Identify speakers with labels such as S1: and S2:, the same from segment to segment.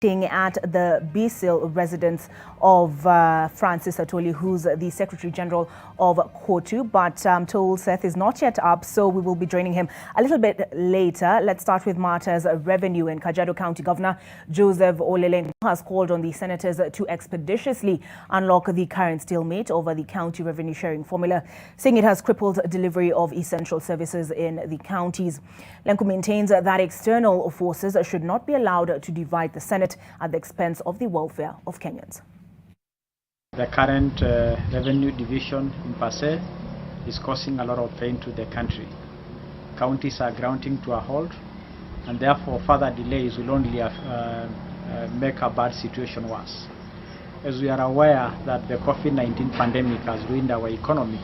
S1: at the Bisil residence of Francis Atoli, who's the Secretary General of Kotu, but told Seth is not yet up, so we will be joining him a little bit later. Let's start with matters revenue. In Kajiado County, Governor Joseph Oleleng has called on the senators to expeditiously unlock the current stalemate over the county revenue sharing formula, saying it has crippled delivery of essential services in the counties. Lenku maintains that external forces should not be allowed to divide the Senate at the expense of the welfare of Kenyans.
S2: The current revenue division in per se is causing a lot of pain to the country. Counties are grounding to a halt, and therefore further delays will only make a bad situation worse. As we are aware that the COVID-19 pandemic has ruined our economy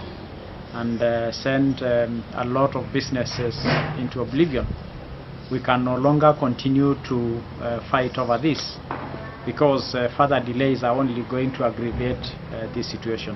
S2: and sent a lot of businesses into oblivion, we can no longer continue to fight over this, because further delays are only going to aggravate this situation.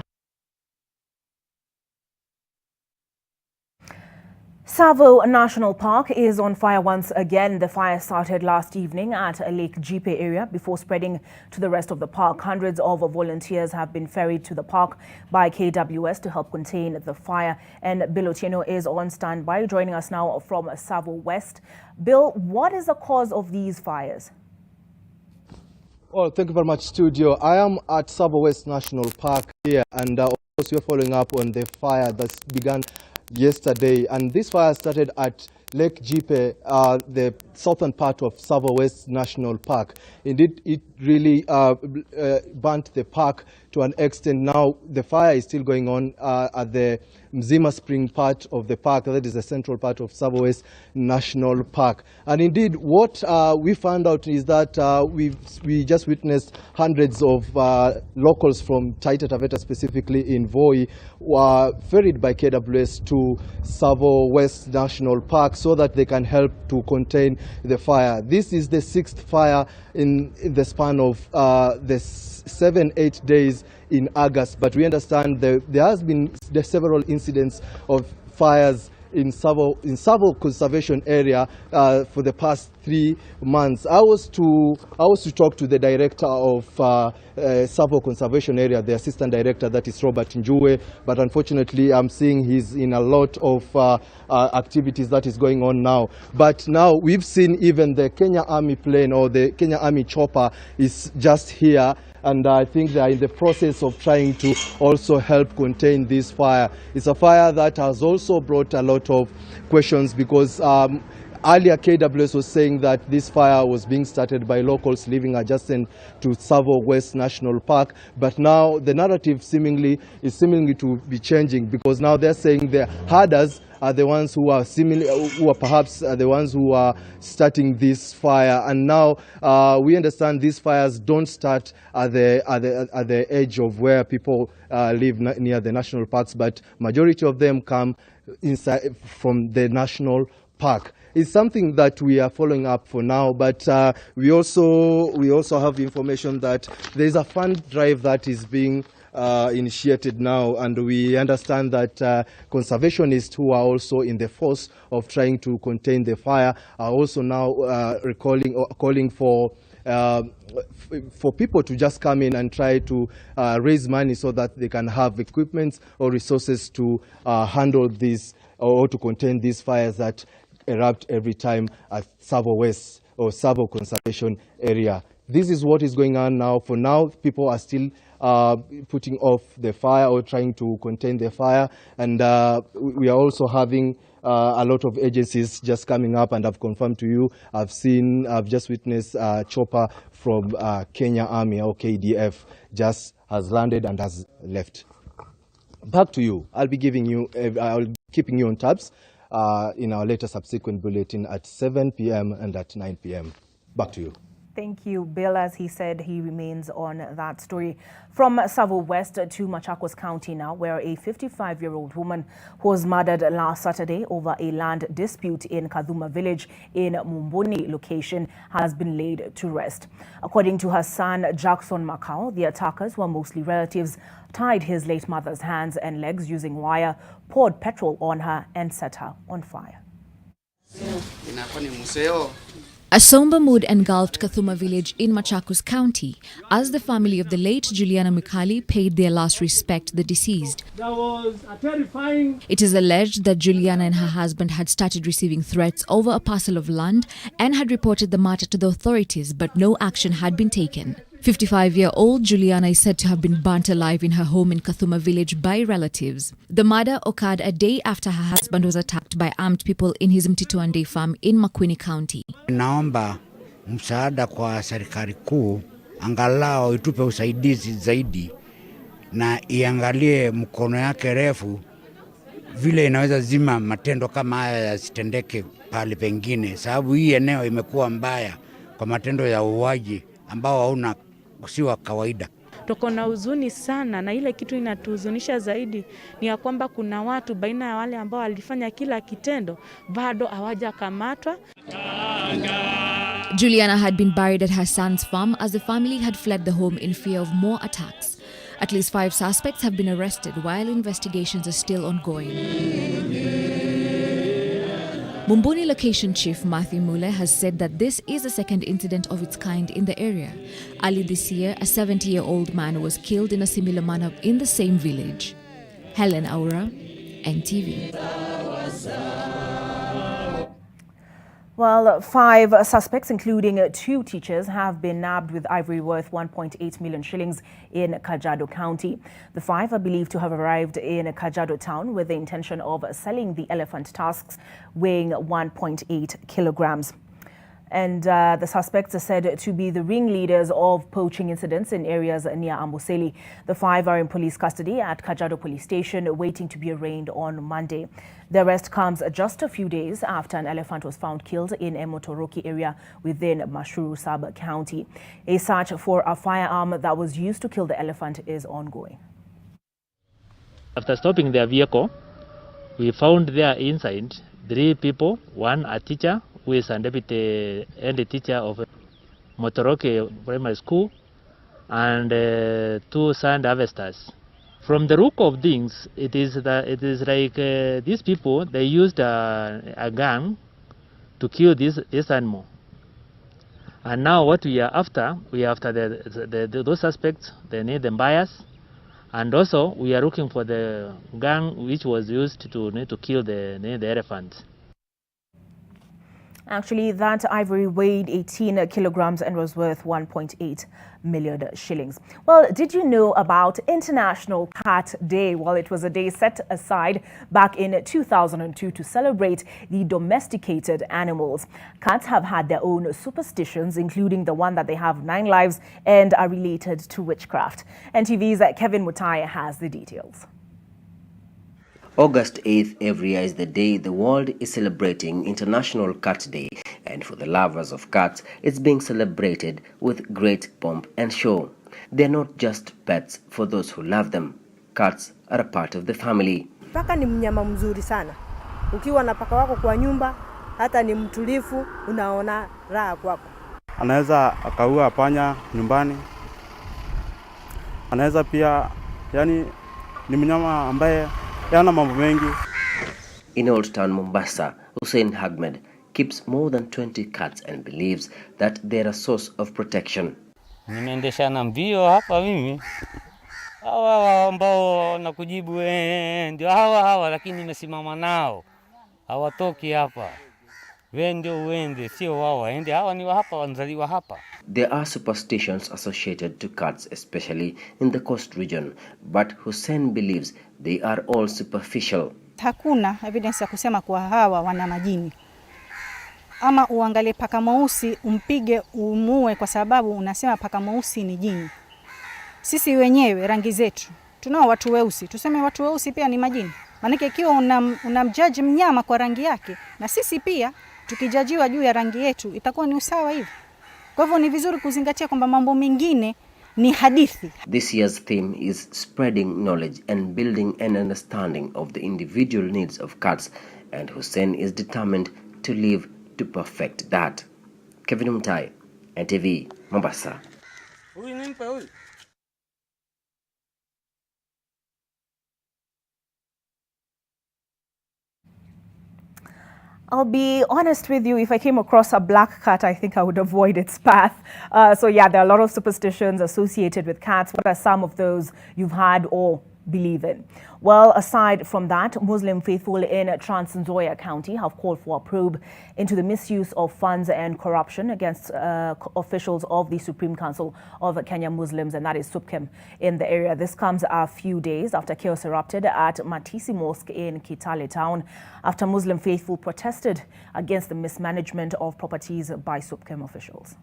S1: Tsavo National Park is on fire once again. The fire started last evening at Lake Jipe area before spreading to the rest of the park. Hundreds of volunteers have been ferried to the park by KWS to help contain the fire. And Bill Otieno is on standby, joining us now from Tsavo West. Bill, what is the cause of these fires?
S3: Well, thank you very much, studio. I am at Tsavo West National Park here, and of course we're following up on the fire that's began yesterday. And this fire started at Lake Jipe, the southern part of Tsavo West National Park. Indeed, it really burnt the park to an extent. Now the fire is still going on at the Mzima Spring part of the park. That is the central part of Tsavo West National Park. And indeed, what we found out is that we just witnessed hundreds of locals from Taita Taveta, specifically in Voi, were ferried by KWS to Tsavo West National Park so that they can help to contain the fire. This is the sixth fire in the span of the 7-8 days in August, but we understand there has been several incidents of fires in Tsavo conservation area for the past 3 months. I was to talk to the director of Tsavo conservation area, the assistant director, that is Robert Njue, but unfortunately I'm seeing he's in a lot of activities that is going on now. But now we've seen even the Kenya Army plane, or the Kenya Army chopper, is just here. And I think they are in the process of trying to also help contain this fire. It's a fire that has also brought a lot of questions, because earlier KWS was saying that this fire was being started by locals living adjacent to Tsavo West National Park. But now the narrative is seemingly to be changing, because now they're saying the herders are the ones who are perhaps the ones who are starting this fire. And now we understand these fires don't start at the edge of where people live near the national parks, but majority of them come inside from the national park. It's something that we are following up for now, but we also have information that there is a fund drive that is being initiated now, and we understand that conservationists who are also in the force of trying to contain the fire are also now calling for people to just come in and try to raise money so that they can have equipment or resources to handle this, or to contain these fires that erupt every time at Tsavo West or Tsavo conservation area. This is what is going on now. For now, people are still putting off the fire or trying to contain the fire, and we are also having a lot of agencies just coming up, and I've confirmed to you, I've just witnessed a chopper from Kenya Army, or KDF, just has landed and has left. Back to you. I'll be keeping you on tabs in our later subsequent bulletin at 7 p.m. and at 9 p.m. Back to you.
S1: Thank you, Bill. As he said, he remains on that story. From Tsavo West to Machakos County now, where a 55-year-old woman was murdered last Saturday over a land dispute in Kadhuma village in Mumbuni location has been laid to rest. According to her son, Jackson Macau, the attackers were mostly relatives, tied his late mother's hands and legs using wire, poured petrol on her and set her on fire.
S4: A somber mood engulfed Kathuma village in Machakos County as the family of the late Juliana Mikali paid their last respect to the deceased.
S5: That was a terrifying.
S4: It is alleged that Juliana and her husband had started receiving threats over a parcel of land and had reported the matter to the authorities, but no action had been taken. 55-year-old Juliana is said to have been burnt alive in her home in Kathuma village by relatives. The murder occurred a day after her husband was attacked by armed people in his Mtituande farm in Makwini County.
S6: Naomba msaada kwa serikali kuu, angalau itupe usaidizi zaidi na iangalie mkono yake refu vile inaweza zima matendo kama haya yasitendeke pale pengine, sababu hii eneo imekuwa mbaya kwa matendo ya uwaji ambao hauna usiwa kawaida.
S7: Tuko na huzuni sana, na ile kitu inatuhuzunisha zaidi ni ya kwamba kuna watu baina ya wale ambao walifanya kila kitendo bado hawajakamatwa.
S4: Juliana had been buried at her son's farm as the family had fled the home in fear of more attacks. At least 5 suspects have been arrested while investigations are still ongoing. Mumbuni Location Chief Matthew Mule has said that this is the second incident of its kind in the area. Early this year, a 70-year-old man was killed in a similar manner in the same village. Helen Aura, NTV.
S1: Well, 5 suspects, including 2 teachers, have been nabbed with ivory worth 1.8 million shillings in Kajiado County. The 5 are believed to have arrived in Kajiado town with the intention of selling the elephant tusks weighing 1.8 kilograms. And the suspects are said to be the ringleaders of poaching incidents in areas near Amboseli. The 5 are in police custody at Kajiado Police Station, waiting to be arraigned on Monday. The arrest comes just a few days after an elephant was found killed in a Motoroki area within Mashuru Sub-County. A search for a firearm that was used to kill the elephant is ongoing.
S8: After stopping their vehicle, we found there inside 3 people, one a teacher who is a deputy and teacher of Motoroki Primary School, and 2 sand harvesters. From the look of things, it is like these people, they used a gun to kill this animal. And now what we are after those suspects. They need them buyers, and also we are looking for the gun which was used to kill the elephant.
S1: Actually, that ivory weighed 18 kilograms and was worth 1.8 million shillings. Well, did you know about International Cat Day? Well, it was a day set aside back in 2002 to celebrate the domesticated animals. Cats have had their own superstitions, including the one that they have 9 lives and are related to witchcraft. NTV's Kevin Mutai has the details.
S9: August 8th every year is the day the world is celebrating International Cat Day, and for the lovers of cats, it's being celebrated with great pomp and show. They're not just pets for those who love them. Cats are a part of the family.
S10: Paka ni mnyama mzuri sana. Ukiwa na paka wako kwa nyumba, hata ni mtulifu, unaona raha kwako.
S11: Anaweza akaua panya nyumbani. Anaweza pia, yani ni mnyama ambaye yana mambo mengi.
S9: In Old Town Mombasa, Hussein Ahmed keeps more than 20 cats and believes that they're a source of protection.
S12: Nimeendesha na mbio hapa mimi. Hawa ambao nakujibu ndio hawa, lakini nimesimama nao. Hawatoki hapa. Wewe ndio uende, sio wao waende. Hawa ni wa hapa, wanzaliwa hapa.
S9: There are superstitions associated to cats, especially in the coast region, but Hussein believes they are all superficial.
S13: Hakuna evidence ya kusema kwa hawa wana majini. Ama uangalie paka mweusi umpige umue kwa sababu unasema paka mweusi ni jini. Sisi wenyewe rangi zetu, tunao watu weusi, tuseme watu weusi pia ni majini. Maana ikiwa unamjudge mnyama kwa rangi yake, na sisi pia tukijajiwa juu ya rangi yetu itakuwa ni usawa hivi. Kwa hivyo ni vizuri kuzingatia kwamba mambo mengine ni hadithi.
S9: This year's theme is spreading knowledge and building an understanding of the individual needs of cats, and Hussein is determined to live to perfect that. Kevin Mutai, NTV, Mombasa.
S1: I'll be honest with you, if I came across a black cat, I think I would avoid its path. So yeah, there are a lot of superstitions associated with cats. What are some of those you've had or believe in? Well, aside from that, Muslim faithful in Trans Nzoia County have called for a probe into the misuse of funds and corruption against officials of the Supreme Council of Kenya Muslims, and that is SUPKEM, in the area. This comes a few days after chaos erupted at Matisi Mosque in Kitale town after Muslim faithful protested against the mismanagement of properties by SUPKEM officials.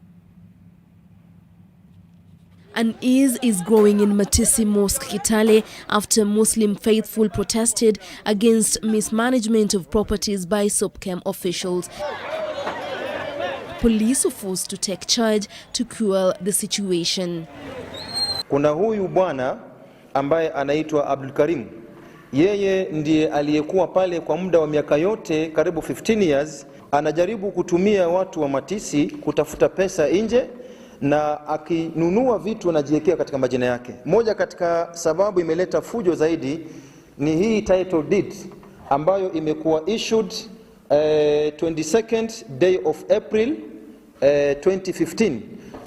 S14: Unease is growing in Matisi Mosque Kitale after Muslim faithful protested against mismanagement of properties by SUPKEM officials. Police were forced to take charge to quell the situation.
S15: Kuna huyu bwana ambaye anaitwa Abdul Karim. Yeye ndiye aliyekuwa pale kwa muda wa miaka yote karibu 15 years, anajaribu kutumia watu wa Matisi kutafuta pesa nje, na akinunua vitu anajiwekea katika majina yake. Moja katika sababu imeleta fujo zaidi ni hii title deed ambayo imekuwa issued 22nd day of April 2015,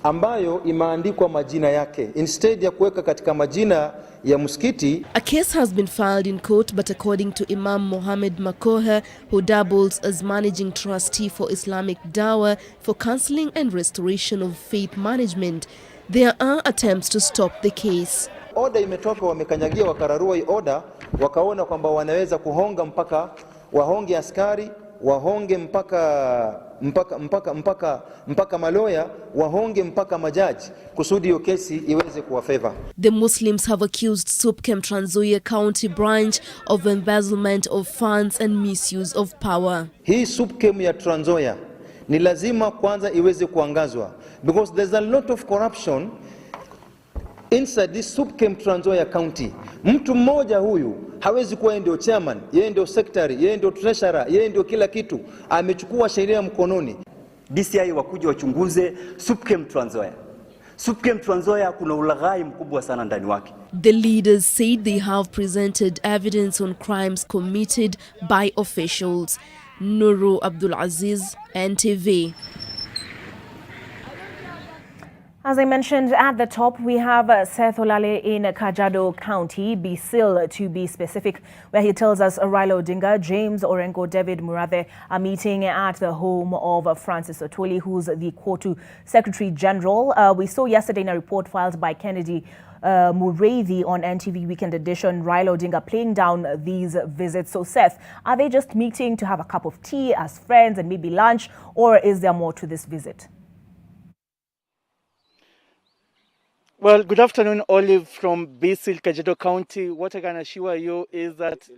S15: ambayo imeandikwa majina yake instead ya kuweka katika majina ya msikiti.
S14: A case has been filed in court, but according to Imam Mohammed Makoha, who doubles as managing trustee for Islamic Dawah for counseling and restoration of faith management, there are attempts to stop the case.
S15: Order imetoka, wamekanyagia, wakararua hii order, wakaona kwamba wanaweza kuhonga mpaka wahonge askari, wahonge mpaka maloya, wahonge mpaka majaji kusudi hiyo kesi iweze kuwa favor.
S14: The Muslims have accused SUPKEM Trans Nzoia County branch of embezzlement of funds and misuse of power.
S15: Hii SUPKEM ya Trans Nzoia ni lazima kwanza iweze kuangazwa, because there's a lot of corruption inside this SUPKEM Trans Nzoia County. Mtu mmoja huyu hawezi kuwa ndio chairman, yeye ndio secretary, yeye ndio treasurer, yeye ndio kila kitu. Amechukua sheria mkononi.
S16: DCI wakuja wachunguze SUPKEM Trans Nzoia. SUPKEM Trans Nzoia kuna ulaghai mkubwa sana ndani wake.
S14: The leaders said they have presented evidence on crimes committed by officials. Nuru Abdul Aziz, NTV.
S1: As I mentioned at the top, we have Seth Olale in Kajiado County, Bisil to be specific, where he tells us Raila Odinga, James Orengo, David Murathe are meeting at the home of Francis Atwoli, who's the Kotu Secretary General. We saw yesterday in a report filed by Kennedy Mureithi on NTV Weekend Edition, Raila Odinga playing down these visits. So Seth, are they just meeting to have a cup of tea as friends and maybe lunch, or is there more to this visit?
S17: Well, good afternoon, Olive from Bisil, Kajiado County. What I can assure you is that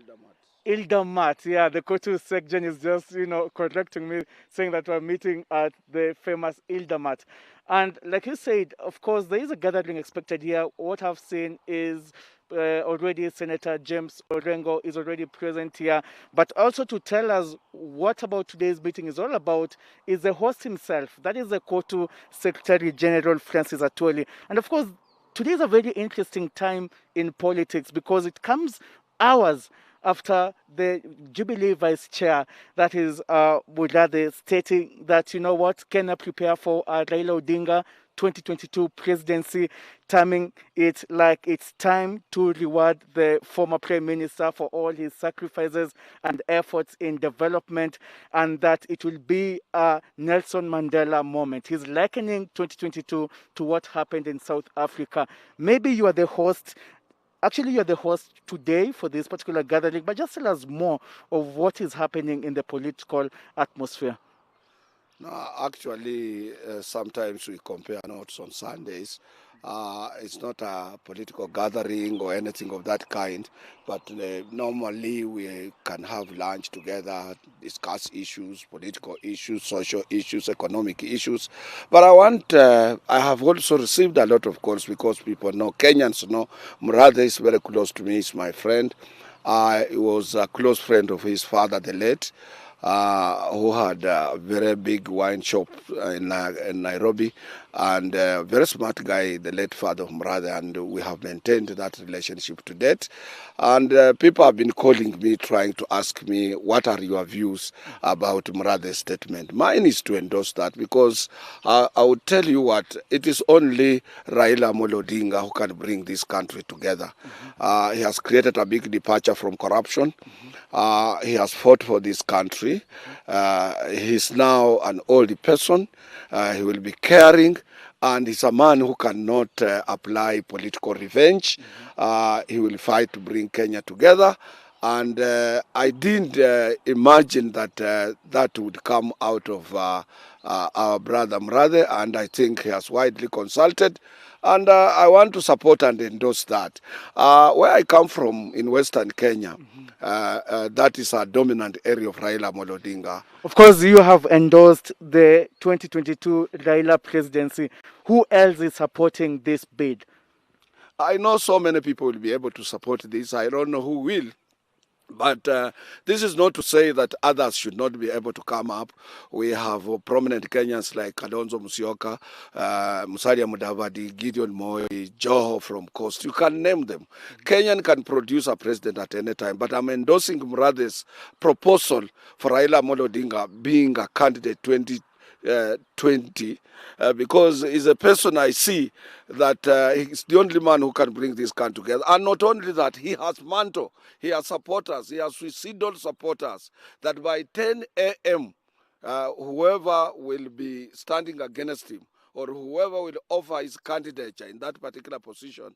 S17: Ildamat, yeah, the Kotu section is just, correcting me, saying that we're meeting at the famous Ildamat. And like you said, of course, there is a gathering expected here. What I've seen is already Senator James Orengo is already present here. But also to tell us what about today's meeting is all about is the host himself. That is the Kotu Secretary General Francis Atwoli. And of course, today is a very interesting time in politics because it comes hours after the Jubilee Vice Chair, that is Murathe, stating that, Kenya prepare for Raila Odinga 2022 presidency, terming it like it's time to reward the former Prime Minister for all his sacrifices and efforts in development, and that it will be a Nelson Mandela moment. He's likening 2022 to what happened in South Africa. Maybe you are the host. Actually, you're the host today for this particular gathering, but just tell us more of what is happening in the political atmosphere.
S18: No, actually, sometimes we compare notes on Sundays. It's not a political gathering or anything of that kind, but normally we can have lunch together, discuss issues, political issues, social issues, economic issues. But I have also received a lot of calls because people know, Kenyans know, Murathe is very close to me, he's my friend. He was a close friend of his father, the late. who had a very big wine shop in Nairobi, and a very smart guy, the late father of Mrathe, and we have maintained that relationship to date. And people have been calling me, trying to ask me, what are your views about Mrathe's statement? Mine is to endorse that, because I would tell you what, it is only Raila Amolo Odinga who can bring this country together. He has created a big departure from corruption. He has fought for this country. He's now an old person. He will be caring, and he's a man who cannot apply political revenge. He will fight to bring Kenya together. And I didn't imagine that that would come out of our brother Mrathe, and I think he has widely consulted. And I want to support and endorse that. Where I come from in Western Kenya, that is a dominant area of Raila Amolo Odinga.
S17: Of course, you have endorsed the 2022 Raila presidency. Who else is supporting this bid?
S18: I know so many people will be able to support this. I don't know who will. But this is not to say that others should not be able to come up. We have prominent Kenyans like Kalonzo Musyoka, Musalia Mudavadi, Gideon Moi, Joho from Coast. You can name them. Kenyan can produce a president at any time. But I'm endorsing Mrathe's proposal for Raila Amolo Odinga being a candidate 2020 because he's a person I see that he's the only man who can bring this country together. And not only that, he has mantle, he has supporters, he has suicidal supporters, that by 10 a.m., whoever will be standing against him or whoever will offer his candidature in that particular position,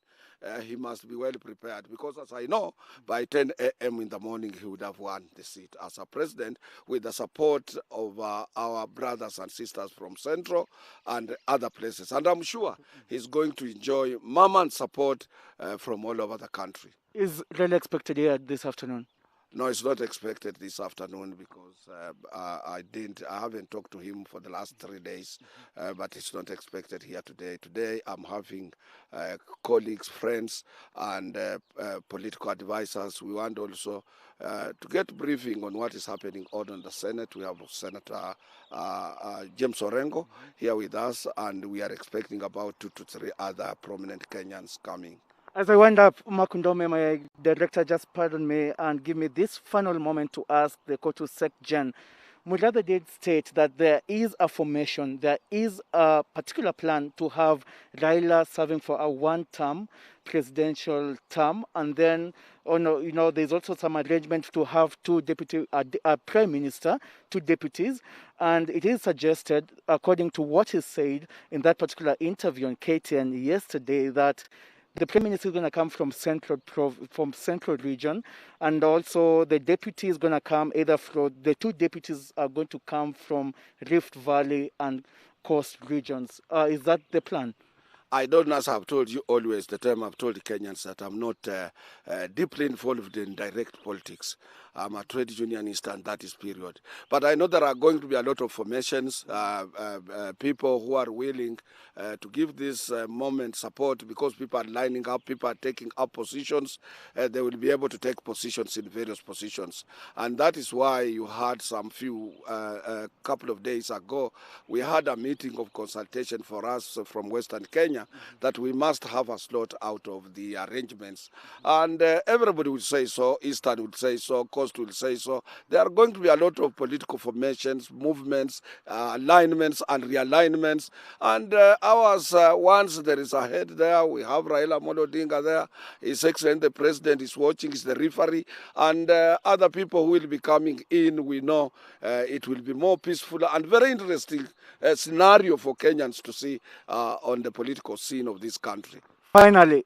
S18: he must be well prepared, because as I know, by 10 a.m. in the morning, he would have won the seat as a president with the support of our brothers and sisters from Central and other places. And I'm sure he's going to enjoy mammoth support from all over the country.
S17: Is really expected here this afternoon?
S18: No, it's not expected this afternoon, because I haven't talked to him for the last 3 days, but it's not expected here today. Today I'm having colleagues, friends, and political advisors. We want also to get briefing on what is happening on in the Senate. We have Senator James Orengo here with us, and we are expecting about 2 to 3 other prominent Kenyans coming.
S17: As I wind up, Makundome, my director, just pardon me and give me this final moment to ask the Kotu Sec Gen. Mrathe did state that there is a formation, there is a particular plan to have Raila serving for a one-term presidential term, and then, there's also some arrangement to have a prime minister, 2 deputies, and it is suggested, according to what he said in that particular interview on KTN yesterday, that the Prime Minister is going to come from Central region, and also the deputy is going to come either from, the 2 deputies are going to come from Rift Valley and Coast regions. Is that the plan?
S18: I don't know, as I've told you always, the time I've told the Kenyans that I'm not deeply involved in direct politics. I'm a trade unionist, and that is period. But I know there are going to be a lot of formations, people who are willing to give this moment support, because people are lining up, people are taking up positions. They will be able to take positions in various positions. And that is why you had a couple of days ago, we had a meeting of consultation for us from Western Kenya, that we must have a slot out of the arrangements. And everybody will say so, Eastern will say so, Coast will say so. There are going to be a lot of political formations, movements, alignments and realignments. And ours, once there is a head there, we have Raila Amolo Odinga there, His Excellency the President is watching, is the referee, and other people who will be coming in, we know it will be more peaceful and very interesting scenario for Kenyans to see on the political scene of this country.
S17: Finally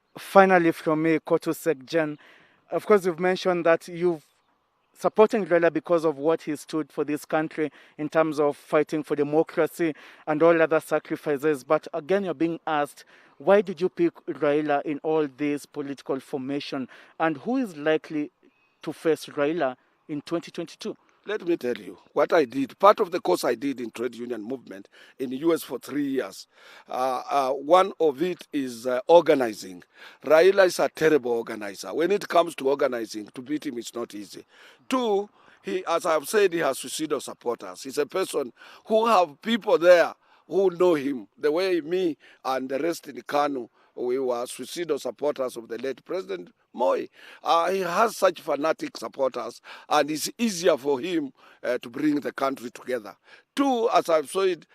S17: from me, Kotu Sec Gen, of course you've mentioned that you've supporting Raila because of what he stood for this country in terms of fighting for democracy and all other sacrifices. But again, you're being asked, why did you pick Raila in all this political formation? And who is likely to face Raila in 2022?
S18: Let me tell you what I did. Part of the course I did in trade union movement in the US for 3 years. One of it is organizing. Raila is a terrible organizer. When it comes to organizing, to beat him, it's not easy. 2, He, as I've said, he has suicidal supporters. He's a person who have people there who know him, the way me and the rest in Kanu, we were suicidal supporters of the late President Moi. He has such fanatic supporters, and it's easier for him to bring the country together. Two, as I've said,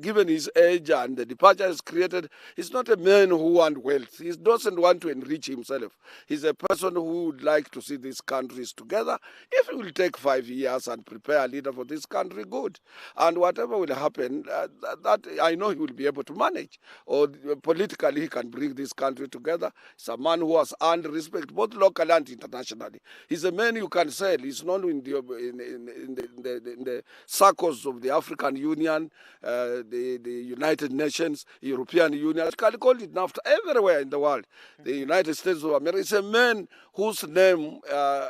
S18: given his age and the departure he's created, he's not a man who wants wealth. He doesn't want to enrich himself. He's a person who would like to see these countries together. If it will take 5 years and prepare a leader for this country, good. And whatever will happen, that I know he will be able to manage. Or politically, he can bring this country together. He's a man who has earned respect both locally and internationally. He's a man you can sell. He's known in the circles of the African Union, the United Nations, European Union, I can call it NAFTA, everywhere in the world. The United States of America is a man whose name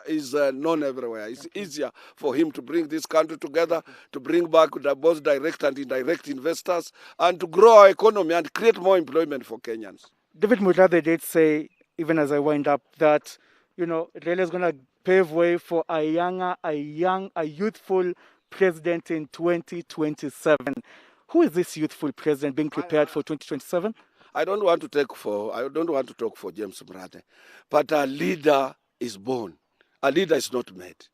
S18: is known everywhere. It's easier for him to bring this country together, to bring back both direct and indirect investors, and to grow our economy and create more employment for Kenyans.
S17: David Murathe did say, even as I wind up, that, you know, Raila is going to pave way for a youthful president in 2027. Who is this youthful president being prepared for 2027?
S18: I don't want to talk for James Murathe, but a leader is born. A leader is not made.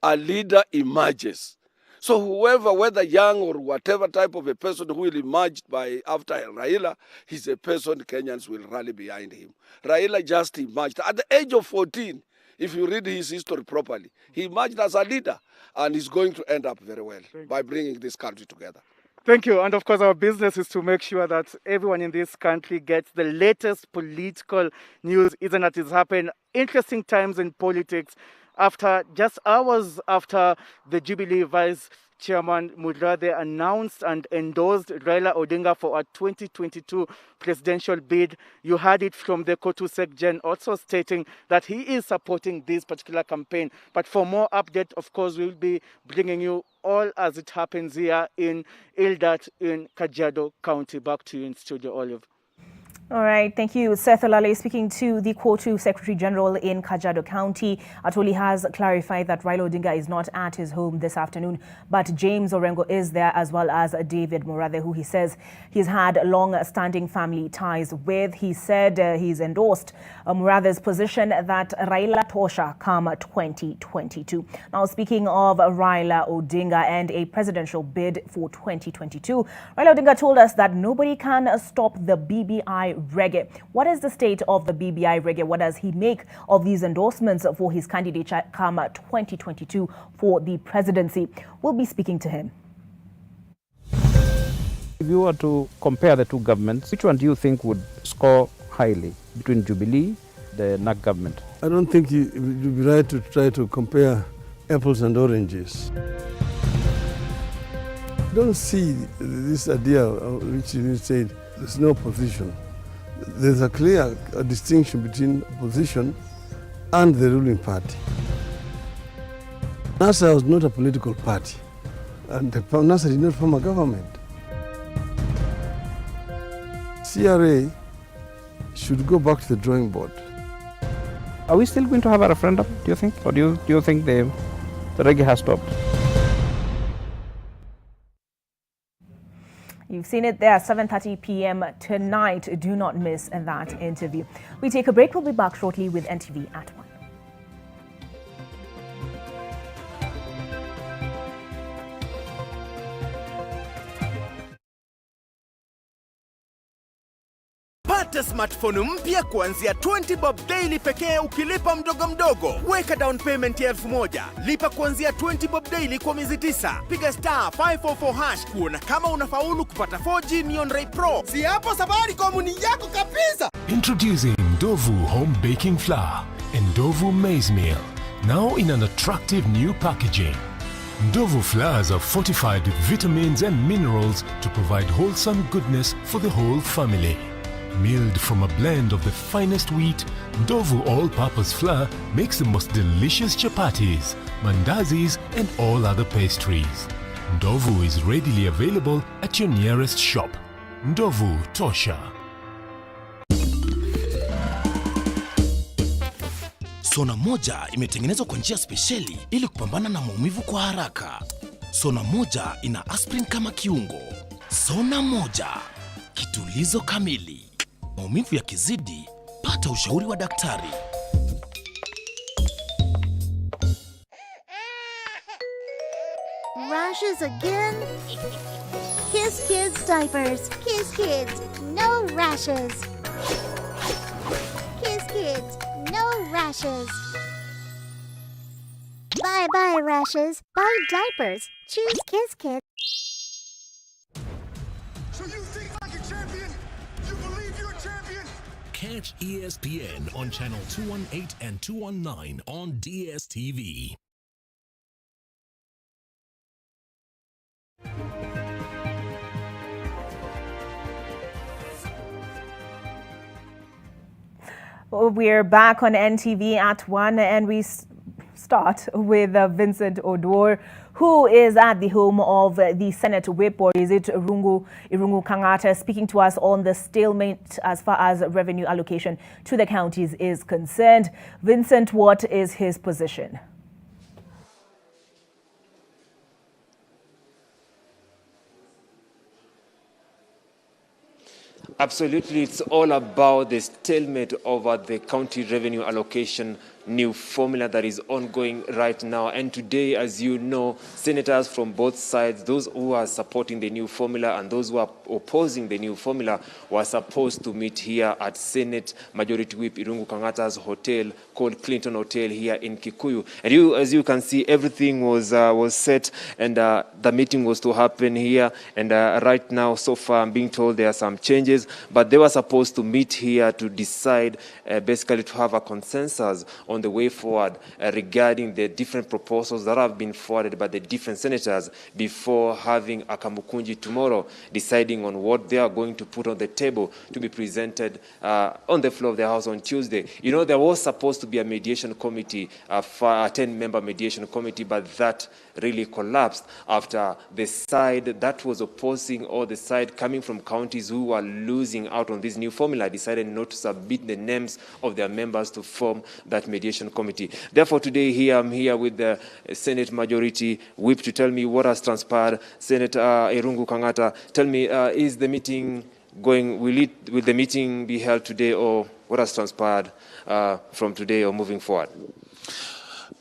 S18: A leader emerges. So whoever, whether young or whatever type of a person who will emerge after Raila, he's a person Kenyans will rally behind him. Raila just emerged at the age of 14. If you read his history properly, he emerged as a leader, and he's going to end up very well by bringing this country together.
S17: Thank you. And of course, our business is to make sure that everyone in this country gets the latest political news, isn't that it's happened. Interesting times in politics. Just hours after the Jubilee Vice Chairman Murathe announced and endorsed Raila Odinga for a 2022 presidential bid, you heard it from the Kotu Sekjen also stating that he is supporting this particular campaign. But for more update, of course, we'll be bringing you all as it happens here in Eldat in Kajiado County. Back to you in studio, Olive.
S1: All right, thank you. Seth Olale speaking to the Kotu Secretary General in Kajiado County. Atoli has clarified that Raila Odinga is not at his home this afternoon, but James Orengo is there, as well as David Murathe, who he says he's had long-standing family ties with. He said he's endorsed Murathe's position that Raila tosha come 2022. Now, speaking of Raila Odinga and a presidential bid for 2022, Raila Odinga told us that nobody can stop the BBI Reggae. What is the state of the BBI Reggae? What does he make of these endorsements for his candidature come 2022 for the presidency? We'll be speaking to him.
S19: If you were to compare the two governments, which one do you think would score highly between Jubilee, the NAC government?
S20: I don't think it would be right to try to compare apples and oranges. I don't see this idea which you said, there's no opposition. There's a clear distinction between opposition and the ruling party. NASA was not a political party, and NASA did not form a government. CRA should go back to the drawing board.
S19: Are we still going to have a referendum, do you think? Or do you think the reggae has stopped?
S1: You've seen it there, 7:30 p.m. tonight. Do not miss that interview. We take a break. We'll be back shortly with NTV At One.
S21: Pata smartphone mpya kuanzia 20 bob daily pekee ukilipa mdogo mdogo. Weka down payment ya 1000. Lipa kuanzia 20 bob daily kwa miezi 9. Piga star 544 hash kuona kama unafaulu kupata 4G Neon Ray Pro. Si hapo sabari komuni yako kabisa.
S22: Introducing Ndovu Home Baking Flour and Ndovu Maize Meal, now in an attractive new packaging. Ndovu flours are fortified with vitamins and minerals to provide wholesome goodness for the whole family. Milled from a blend of the finest wheat, Ndovu all-purpose flour makes the most delicious chapatis, mandazis and all other pastries. Ndovu is readily available at your nearest shop. Ndovu Tosha.
S2: Sona moja imetengenezwa kwa njia spesheli ili kupambana na maumivu kwa haraka. Sona moja ina aspirin kama kiungo. Sona moja, kitulizo kamili. Maumivu yakizidi, pata ushauri wa daktari.
S3: Rashes again? Kiss Kids diapers. Kiss Kids, no rashes. Kiss Kids, no rashes. Bye-bye rashes. Buy diapers. Choose Kiss Kids.
S21: So you think like a champion? You believe you're a champion?
S22: Catch ESPN on channel 218 and 219 on DSTV.
S1: We're back on NTV at One, and we start with Vincent Odor, who is at the home of the Senate Whip, or is it Irungu Kangata, speaking to us on the stalemate as far as revenue allocation to the counties is concerned. Vincent, what is his position?
S23: Absolutely, it's all about the stalemate over the county revenue allocation new formula that is ongoing right now. And today, as you know, senators from both sides, those who are supporting the new formula and those who are opposing the new formula, were supposed to meet here at Senate Majority Whip Irungu Kangata's hotel called Clinton Hotel here in Kikuyu. And as you can see, everything was set, and the meeting was to happen here. And right now, so far, I'm being told there are some changes, but they were supposed to meet here to decide, basically to have a consensus on the way forward regarding the different proposals that have been forwarded by the different senators before having a Kamukunji tomorrow, deciding on what they are going to put on the table to be presented on the floor of the House on Tuesday. You know, there was supposed to be a mediation committee, a 10-member mediation committee, but that really collapsed after the side that was opposing, or the side coming from counties who were losing out on this new formula, decided not to submit the names of their members to form that mediation committee. Therefore, today I'm here with the Senate Majority Whip to tell me what has transpired. Senator Irungu Kangata, tell me, is the meeting going, will the meeting be held today, or what has transpired from today or moving forward?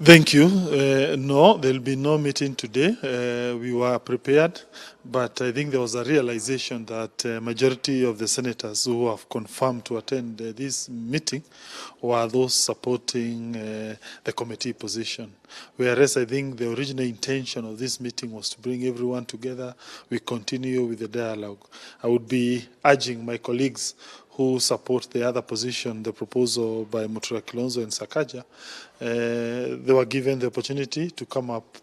S24: Thank you. No, there will be no meeting today. We were prepared, but I think there was a realization that majority of the senators who have confirmed to attend this meeting were those supporting the committee position. Whereas I think the original intention of this meeting was to bring everyone together. We continue with the dialogue. I would be urging my colleagues who support the other position, the proposal by Mutura Kilonzo and Sakaja, they were given the opportunity to come up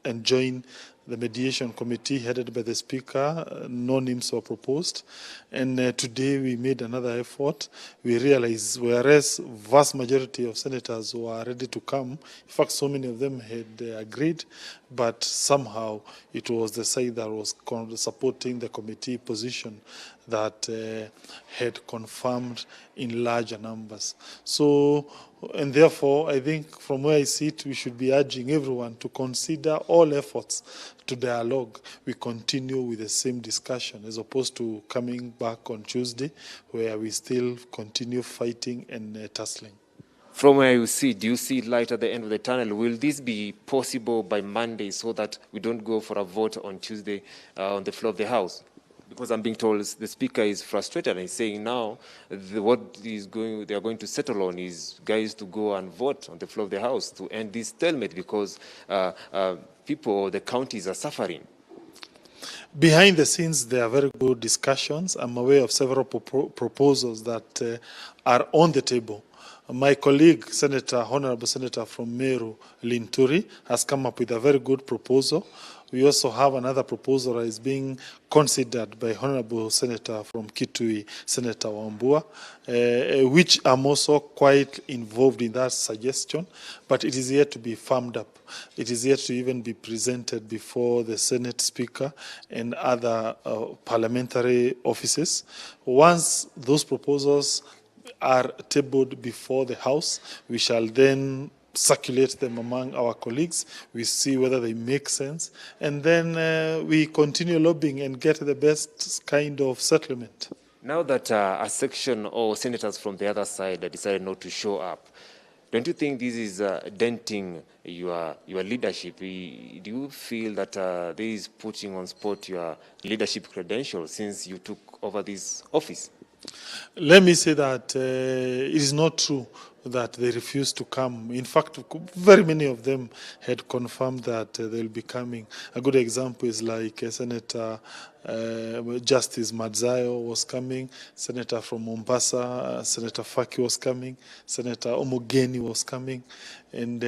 S24: and join the mediation committee headed by the Speaker. No names were proposed. And today we made another effort. We realized, whereas vast majority of senators were ready to come, in fact, so many of them had agreed, but somehow it was the side that was supporting the committee position that had confirmed in larger numbers. So, and therefore, I think from where I sit, we should be urging everyone to consider all efforts to dialogue. We continue with the same discussion, as opposed to coming back on Tuesday, where we still continue fighting and tussling.
S23: From where you see, do you see light at the end of the tunnel? Will this be possible by Monday, so that we don't go for a vote on Tuesday on the floor of the House? Because I'm being told the Speaker is frustrated and he's saying now what they are going to settle on is guys to go and vote on the floor of the House to end this stalemate, because people or the counties are suffering.
S24: Behind the scenes, there are very good discussions. I'm aware of several proposals that are on the table. My colleague, Honorable Senator from Meru, Linturi, has come up with a very good proposal. We also have another proposal that is being considered by Honorable Senator from Kitui, Senator Wambua, which I'm also quite involved in that suggestion, but it is yet to be firmed up. It is yet to even be presented before the Senate Speaker and other parliamentary offices. Once those proposals are tabled before the House. We shall then circulate them among our colleagues. We see whether they make sense. And then we continue lobbying and get the best kind of settlement.
S23: Now that a section or senators from the other side decided not to show up, don't you think this is denting your leadership? Do you feel that this is putting on spot your leadership credentials since you took over this office?
S24: Let me say that it is not true that they refused to come. In fact, very many of them had confirmed that they'll be coming. A good example is like Senator Justice Madzayo was coming, Senator from Mombasa, Senator Faki was coming, Senator Omogeni was coming, and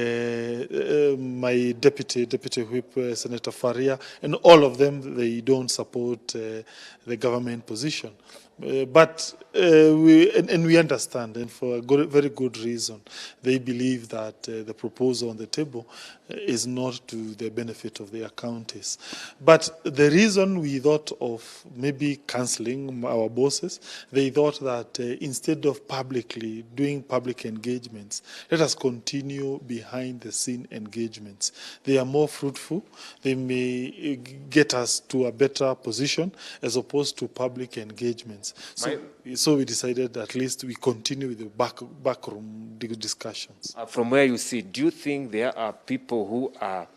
S24: my deputy whip, Senator Faria, and all of them, they don't support the government position. But we understand, and for a very good reason. They believe that the proposal on the table is not to the benefit of their counties. But the reason we thought of maybe cancelling our bosses, they thought that instead of publicly doing public engagements, let us continue behind the scene engagements. They are more fruitful. They may get us to a better position as opposed to public engagements. So we decided at least we continue with the backroom discussions.
S23: From where you see, do you think there are people who are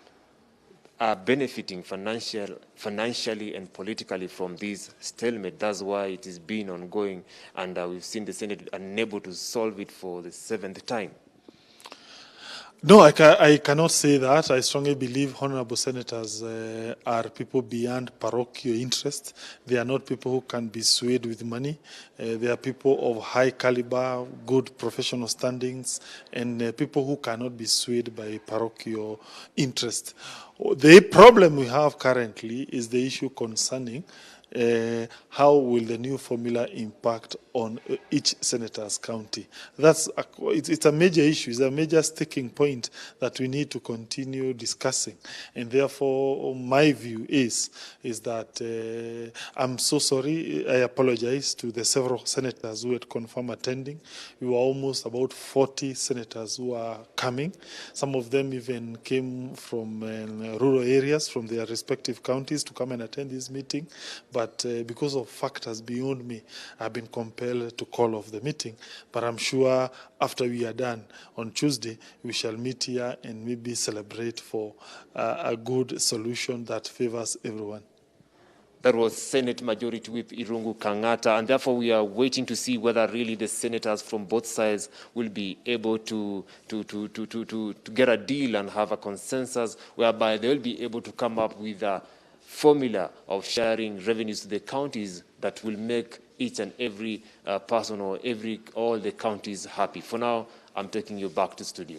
S23: benefiting financially and politically from this stalemate? That's why it is been ongoing, and we've seen the Senate unable to solve it for the 7th time.
S24: No, I cannot say that. I strongly believe honorable senators are people beyond parochial interest. They are not people who can be swayed with money. They are people of high caliber, good professional standings, and people who cannot be swayed by parochial interest. The problem we have currently is the issue concerning how will the new formula impact on each senator's county. It's a major issue, it's a major sticking point that we need to continue discussing. And therefore, my view is that I'm so sorry, I apologize to the several senators who had confirmed attending. We were almost about 40 senators who are coming. Some of them even came from rural areas, from their respective counties to come and attend this meeting. But because of factors beyond me, I've been compelled to call off the meeting. But I'm sure after we are done on Tuesday, we shall meet here and maybe celebrate for a good solution that favors everyone.
S23: That was Senate Majority Whip Irungu Kangata, and therefore we are waiting to see whether really the senators from both sides will be able to get a deal and have a consensus whereby they will be able to come up with a formula of sharing revenues to the counties that will make each and every person or all the counties happy. For now, I'm taking you back to studio.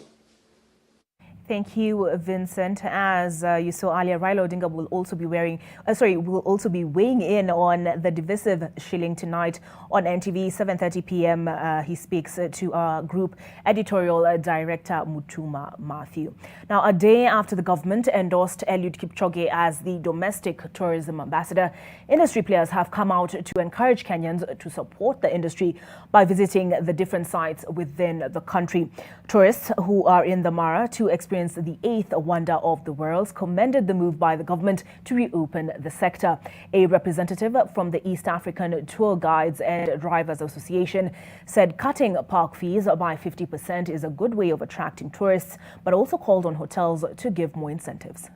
S1: Thank you, Vincent. As you saw earlier, Raila Odinga will also be weighing in on the divisive shilling tonight on NTV, 7:30 p.m. He speaks to our group editorial director, Mutuma Matthew. Now, a day after the government endorsed Eliud Kipchoge as the domestic tourism ambassador, industry players have come out to encourage Kenyans to support the industry by visiting the different sites within the country. Tourists who are in the Mara to experience the 8th wonder of the world commended the move by the government to reopen the sector. A representative from the East African Tour Guides and Drivers Association said cutting park fees by 50% is a good way of attracting tourists, but also called on hotels to give more incentives.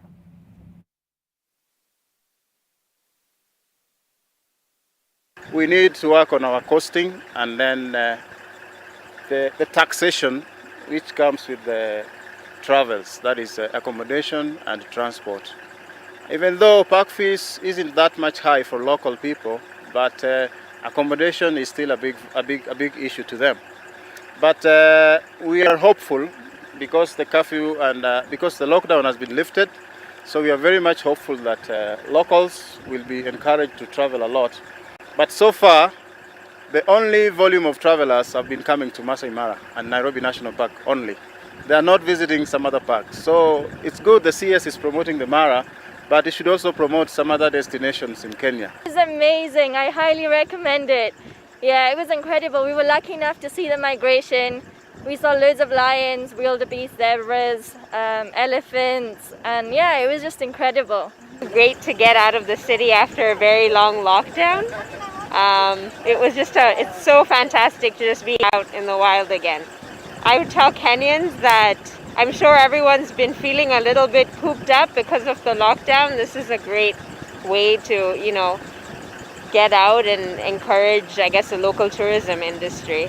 S4: We need to work on our costing, and then the taxation which comes with the travels, that is accommodation and transport. Even though park fees isn't that much high for local people, but accommodation is still a big issue to them. But we are hopeful because the curfew and because the lockdown has been lifted, so we are very much hopeful that locals will be encouraged to travel a lot. But so far, the only volume of travelers have been coming to Masai Mara and Nairobi National Park only. They are not visiting some other parks. So it's good the CS is promoting the Mara, but it should also promote some other destinations in Kenya.
S5: It's amazing. I highly recommend it. Yeah, it was incredible. We were lucky enough to see the migration. We saw loads of lions, wildebeest, zebras, elephants, and yeah, it was just incredible.
S6: Great to get out of the city after a very long lockdown. It was just it's so fantastic to just be out in the wild again. I would tell Kenyans that I'm sure everyone's been feeling a little bit cooped up because of the lockdown. This is a great way to, get out and encourage, I guess, the local tourism industry.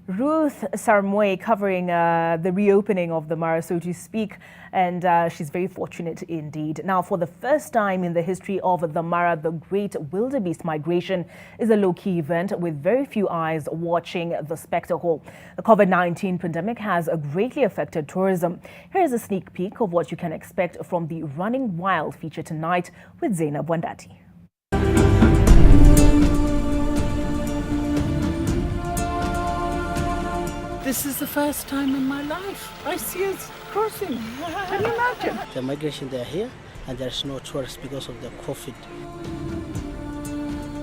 S1: Ruth Sarmoe covering the reopening of the Mara, so to speak, and she's very fortunate indeed. Now, for the first time in the history of the Mara, the Great Wildebeest Migration is a low-key event with very few eyes watching the spectacle. The COVID-19 pandemic has greatly affected tourism. Here is a sneak peek of what you can expect from the Running Wild feature tonight with Zainab Wandati.
S7: This is the first time in my life I see us crossing. Can you imagine?
S8: The migration, they are here, and there's no tourists because of the COVID.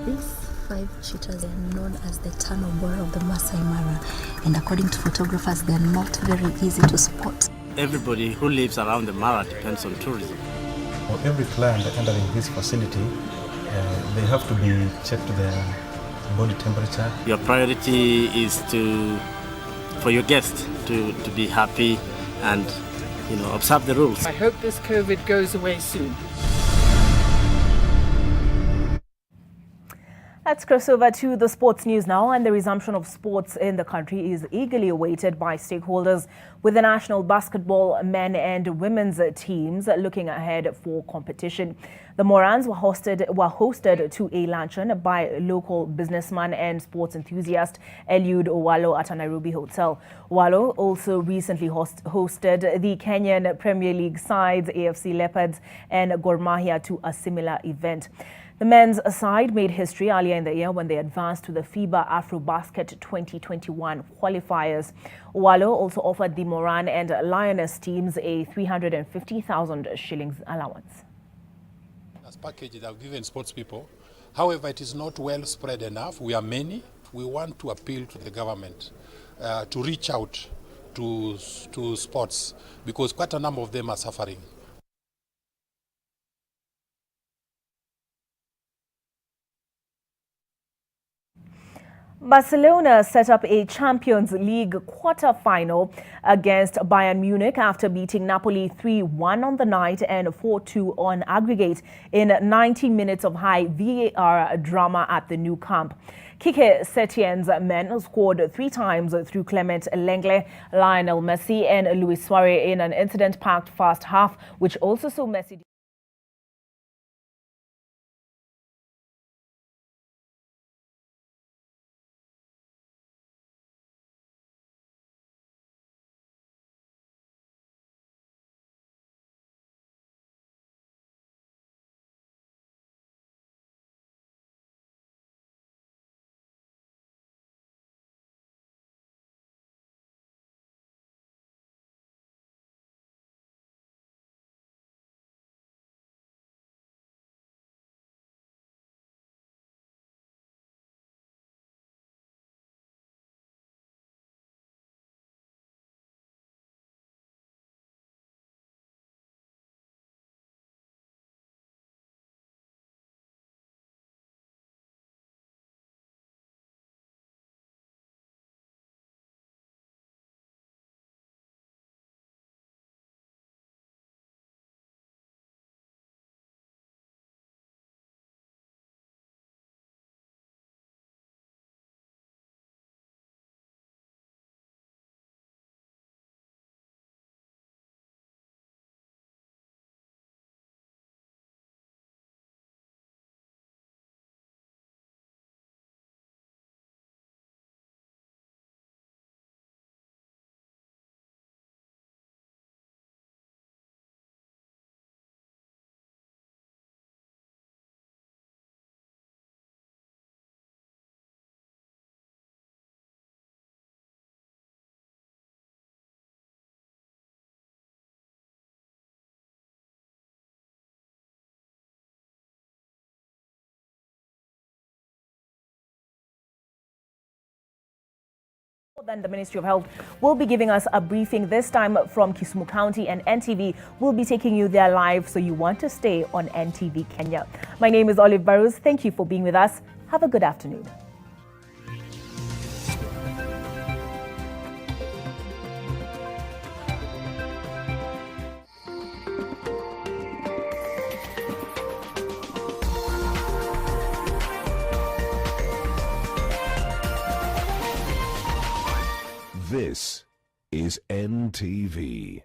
S25: These 5 cheetahs are known as the tunnel borer of the Masai Mara, and according to photographers, they are not very easy to spot.
S26: Everybody who lives around the Mara depends on tourism.
S27: For every client entering this facility, they have to be checked their body temperature.
S26: Your priority is for your guests to be happy and observe the rules.
S7: I hope this COVID goes away soon.
S1: Let's cross over to the sports news now, and the resumption of sports in the country is eagerly awaited by stakeholders, with the national basketball men and women's teams looking ahead for competition. The Morans were hosted to a luncheon by local businessman and sports enthusiast Eliud Owalo at a Nairobi hotel. Owalo also recently hosted the Kenyan Premier League sides AFC Leopards and Gor Mahia to a similar event. The men's side made history earlier in the year when they advanced to the FIBA AfroBasket 2021 qualifiers. Owalo also offered the Moran and Lioness teams a 350,000 shillings allowance.
S28: As package that we've given sports people, however, it is not well spread enough. We are many. We want to appeal to the government to reach out to sports because quite a number of them are suffering.
S1: Barcelona set up a Champions League quarter-final against Bayern Munich after beating Napoli 3-1 on the night and 4-2 on aggregate in 90 minutes of high VAR drama at the Nou Camp. Quique Setien's men scored 3 times through Clement Lenglet, Lionel Messi and Luis Suarez in an incident-packed first half, which also saw Messi Then the Ministry of Health will be giving us a briefing, this time from Kisumu County, and NTV will be taking you there live, so you want to stay on NTV Kenya. My name is Olive Burrows. Thank you for being with us. Have a good afternoon.
S9: This is NTV.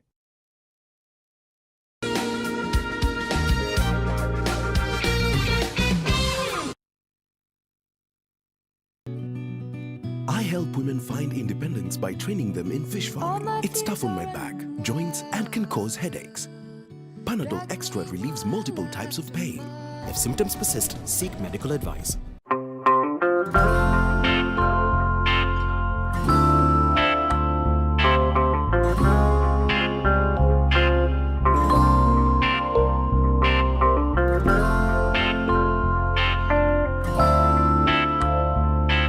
S10: I help women find independence by training them in fish farming. It's tough on my back, joints, and can cause headaches. Panadol Extra relieves multiple types of pain. If symptoms persist, seek medical advice.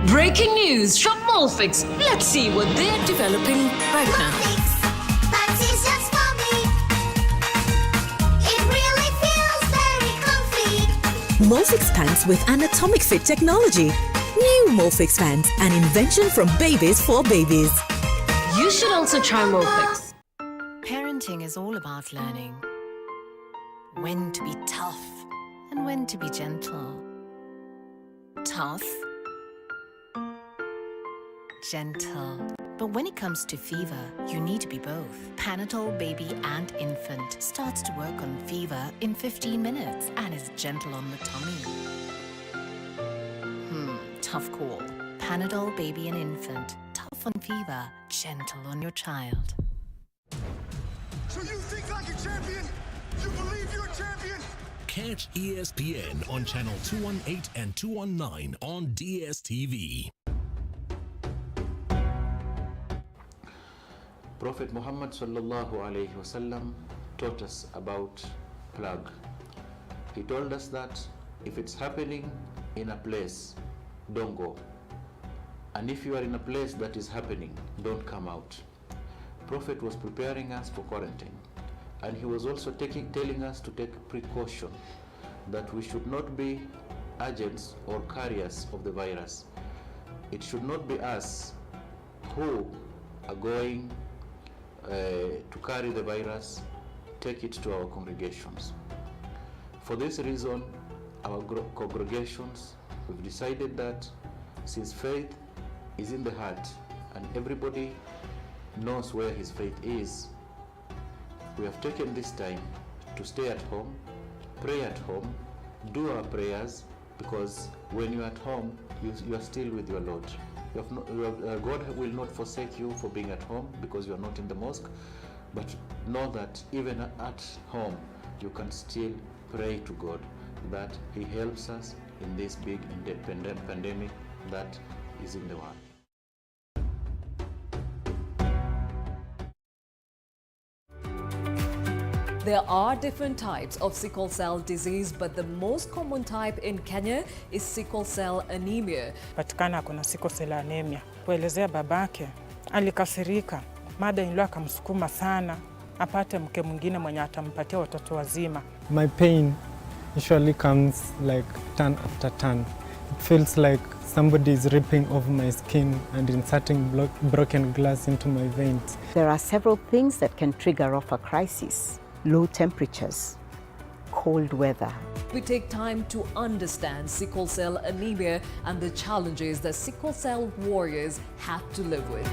S11: Breaking news from Molfix. Let's see what they're developing right now.
S3: Pants is just for me. It really feels very comfy.
S12: Molfix pants with anatomic fit technology. New Molfix pants, an invention from babies for babies.
S11: You should also try Molfix.
S13: Parenting is all about learning when to be tough and when to be gentle. Tough, gentle. But when it comes to fever, you need to be both. Panadol Baby and Infant starts to work on fever in 15 minutes and is gentle on the tummy. Tough call. Panadol Baby and Infant. Tough on fever, gentle on your child.
S21: So you think like a champion? You believe you're a champion?
S22: Catch ESPN on channel 218 and 219 on DSTV.
S14: Prophet Muhammad sallallahu alayhi wasallam taught us about plague. He told us that if it's happening in a place, don't go. And if you are in a place that is happening, don't come out. Prophet was preparing us for quarantine, and he was also telling us to take precaution that we should not be agents or carriers of the virus. It should not be us who are going to carry the virus, take it to our congregations. For this reason, our congregations, we've decided that since faith is in the heart and everybody knows where his faith is, we have taken this time to stay at home, pray at home, do our prayers, because when you're at home, you are still with your Lord. God will not forsake you for being at home because you are not in the mosque, but know that even at home, you can still pray to God that He helps us in this big pandemic that is in the world.
S15: There are different types of sickle cell disease, but the most common type in Kenya is sickle cell anemia.
S16: Patikana kuna sickle cell anemia. Kuelezea babake, alikasirika. Mother-in-law akamsukuma sana apate mke mwingine mwenye atampatia watoto wazima.
S29: My pain usually comes like turn after turn. It feels like somebody is ripping off my skin and inserting broken glass into my veins.
S30: There are several things that can trigger off a crisis. Low temperatures, cold weather.
S15: We take time to understand sickle cell anemia and the challenges that sickle cell warriors have to live with.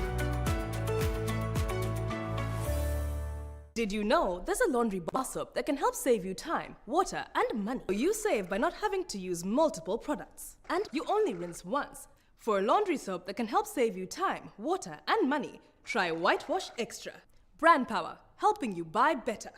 S31: Did you know there's a laundry bar soap that can help save you time, water, and money? You save by not having to use multiple products. And you only rinse once. For a laundry soap that can help save you time, water, and money, try Whitewash Extra. Brand power, helping you buy better.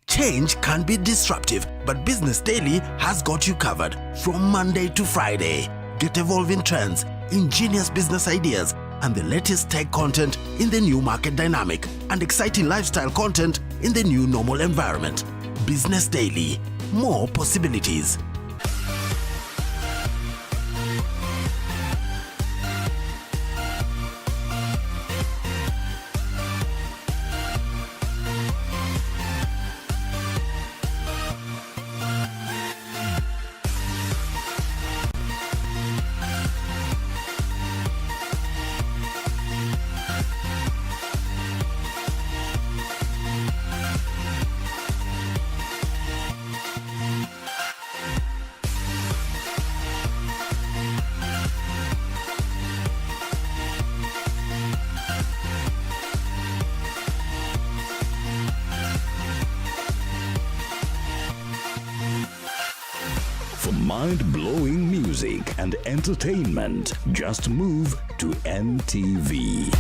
S10: Change can be disruptive, but Business Daily has got you covered from Monday to Friday. Get evolving trends, ingenious business ideas, and the latest tech content in the new market dynamic, and exciting lifestyle content in the new normal environment. Business Daily, more possibilities.
S9: mind-blowing music and entertainment. Just move to NTV.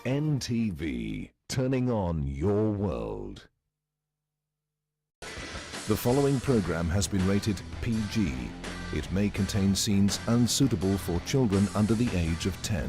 S9: NTV, turning on your world. The following program has been rated PG. It may contain scenes unsuitable for children under the age of 10.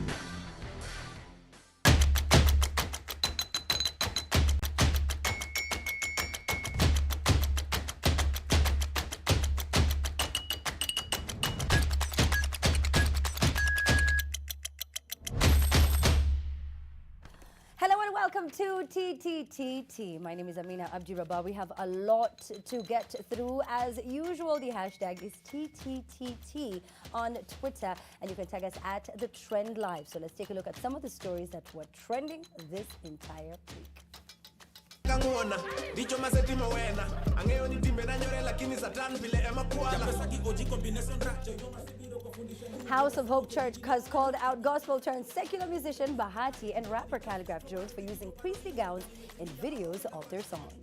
S2: Welcome to TTTT. My name is Amina Abdirabba. We have a lot to get through. As usual, the hashtag is TTTT on Twitter, and you can tag us at The Trend Live. So let's take a look at some of the stories that were trending this entire week. House of Hope Church has called out gospel-turned-secular musician Bahati and rapper Calligraph Jones for using priestly gowns in videos of their songs.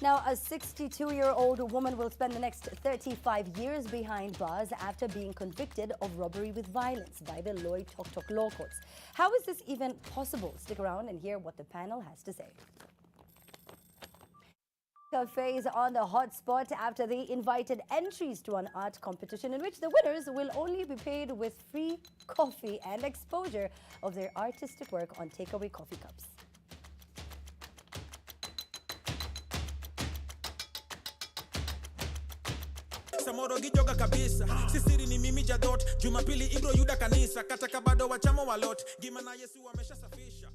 S2: Now, a 62-year-old woman will spend the next 35 years behind bars after being convicted of robbery with violence by the Loy Tok Tok Law Courts. How is this even possible? Stick around and hear what the panel has to say. Cafes on the hot spot after they invited entries to an art competition in which the winners will only be paid with free coffee and exposure of their artistic work on takeaway coffee cups.
S4: Samoro gijoga kabisa sisiri ni mimi jadot Jumapili Ibro Yuda kanisa kataka bado wachamo walot gimana Yesu ameshasafisha.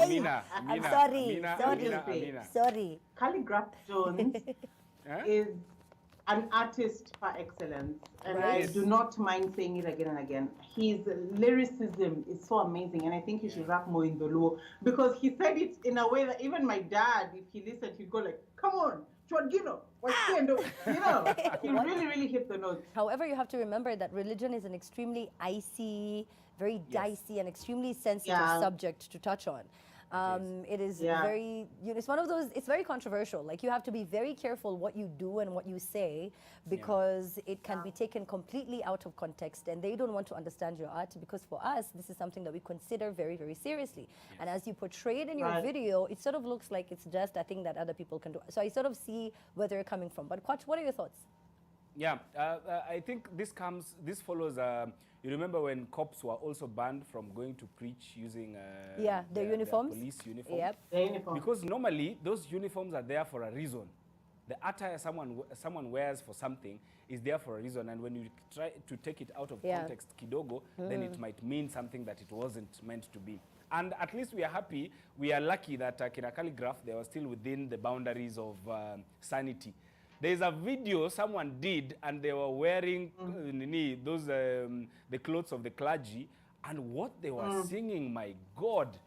S2: Amina, I'm sorry.
S5: Calligraph Jones is an artist par excellence, and I do not mind saying it again and again. His lyricism is so amazing, and I think he should rap more in the Luo, because he said it in a way that even my dad, if he listened, he'd go like, "Come on, Chwadgino, he really hit the notes."
S2: However, you have to remember that religion is an extremely icy, very dicey, and extremely sensitive subject to touch on. It is very, it's one of those, it's very controversial. Like, you have to be very careful what you do and what you say, because it can be taken completely out of context, and they don't want to understand your art, because for us, this is something that we consider very, very seriously. And as you portray it in your video, it sort of looks like it's just a thing that other people can do. So I sort of see where they're coming from. But Kwach, what are your thoughts?
S6: Yeah, I think this follows, you remember when cops were also banned from going to preach using
S2: their uniforms?
S6: Their police uniforms?
S2: Yep.
S5: Their uniforms.
S6: Because normally, those uniforms are there for a reason. The attire someone wears for something is there for a reason, and when you try to take it out of context, kidogo, then it might mean something that it wasn't meant to be. And at least we are happy, we are lucky that Kina Calligraph, they were still within the boundaries of sanity. There's a video someone did, and they were wearing those the clothes of the clergy, and what they were singing, my God.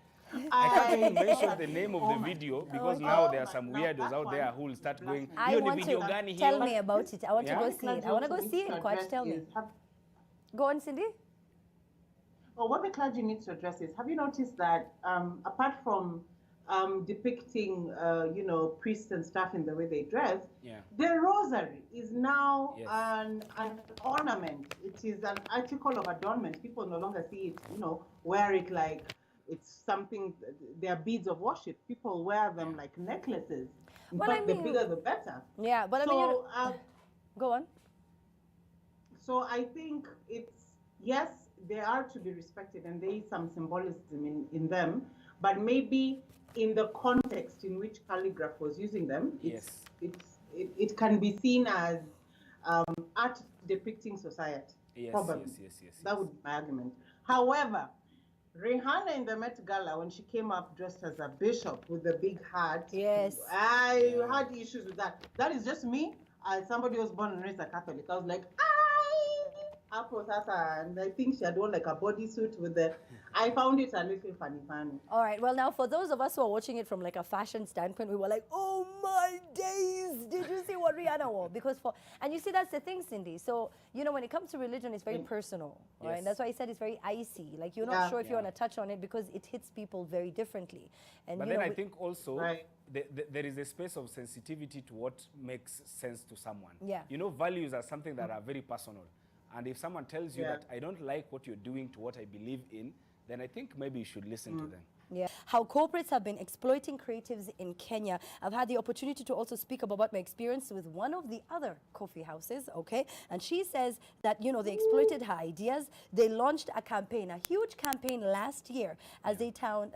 S6: I can't even mention the name of the video, because now there are some weirdos out there who will start going,
S2: tell me about it. I want to go see it. I want to go see it. Quite tell me. Go on, Cindy.
S5: Well, what the clergy needs to address is, have you noticed that apart from depicting, priests and stuff in the way they dress, the rosary is now an ornament. It is an article of adornment. People no longer see it, wear it like it's something, they are beads of worship. People wear them like necklaces. In fact, the bigger the better.
S2: Yeah, but
S5: so,
S2: go on.
S5: So I think it's, yes, they are to be respected, and there is some symbolism in them, but maybe in the context in which Calligraph was using them, it can be seen as art depicting society. Probably. That would be my argument. However, Rihanna in the Met Gala, when she came up dressed as a bishop with a big hat, I had issues with that. That is just me. As somebody who was born and raised a Catholic, I was like, and I think she had worn like a bodysuit with the I found it a little funny.
S2: All right. Well, now for those of us who are watching it from like a fashion standpoint, we were like, oh my days, did you see what Rihanna wore? Because and you see, that's the thing, Cindy. So, you know, when it comes to religion, it's very personal, right?
S6: Yes.
S2: That's why I said it's very icy. Like, you're not sure if you want to touch on it because it hits people very differently. And
S6: but
S2: you
S6: then
S2: know,
S6: I think also there is a space of sensitivity to what makes sense to someone.
S2: Yeah.
S6: You know, values are something that are very personal. And if someone tells you that I don't like what you're doing to what I believe in, then I think maybe you should listen to them.
S2: Yeah. How corporates have been exploiting creatives in Kenya. I've had the opportunity to also speak about my experience with one of the other coffee houses, okay? And she says that, you know, they exploited her ideas. They launched a campaign, a huge campaign last year as they turned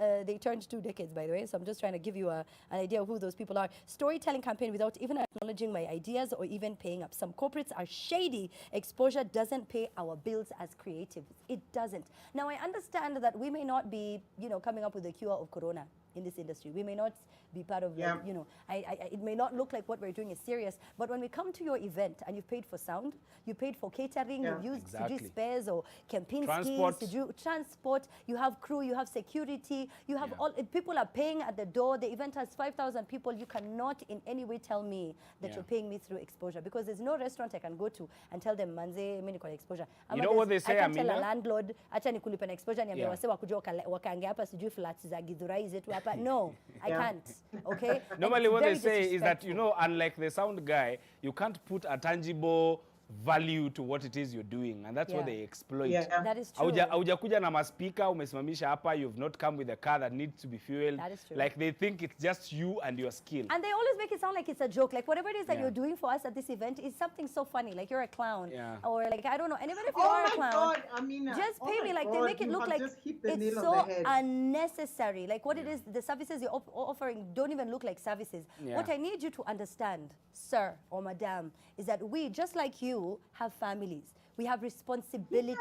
S2: 2 decades, by the way. So I'm just trying to give you an idea of who those people are. Storytelling campaign without even acknowledging my ideas or even paying up. Some corporates are shady. Exposure doesn't pay our bills as creatives. It doesn't. Now, I understand that we may not be, you know, coming up with the cure of corona in this industry. We may not be part of, like, you know, it may not look like what we're doing is serious, but when we come to your event and you've paid for sound, you paid for catering, you've used to do spares or Kempinski's to do transport, you have crew, you have security, you have all, people are paying at the door, the event has 5,000 people, you cannot in any way tell me that you're paying me through exposure, because there's no restaurant I can go to and tell them, manze, mimi niko na exposure.
S6: You know what they say,
S2: I can tell a
S6: Amina?
S2: landlord, acha nikulipe na exposure, niambia wase wakuja wakaange hapa sijui flats za Githurai zetu hapa. No, I can't. Okay?
S6: Normally what they say is that, you know, unlike the sound guy, you can't put a tangible value to what it is you're doing, and that's what they exploit.
S2: That is true.
S6: Haujakuja na maspika, umesimamisha hapa, you've not come with a car that needs to be fueled.
S2: That is true.
S6: Like they think it's just you and your skill.
S2: And they always make it sound like it's a joke. Like whatever it is that you're doing for us at this event is something so funny. Like you're a clown. Or like, I don't know. And even if you are a clown,
S5: God, Amina.
S2: just pay me. Like they make it look like it's so unnecessary. Like what it is, the services you're offering don't even look like services. What I need you to understand, sir or madam, is that we, just like you, have families. We have responsibilities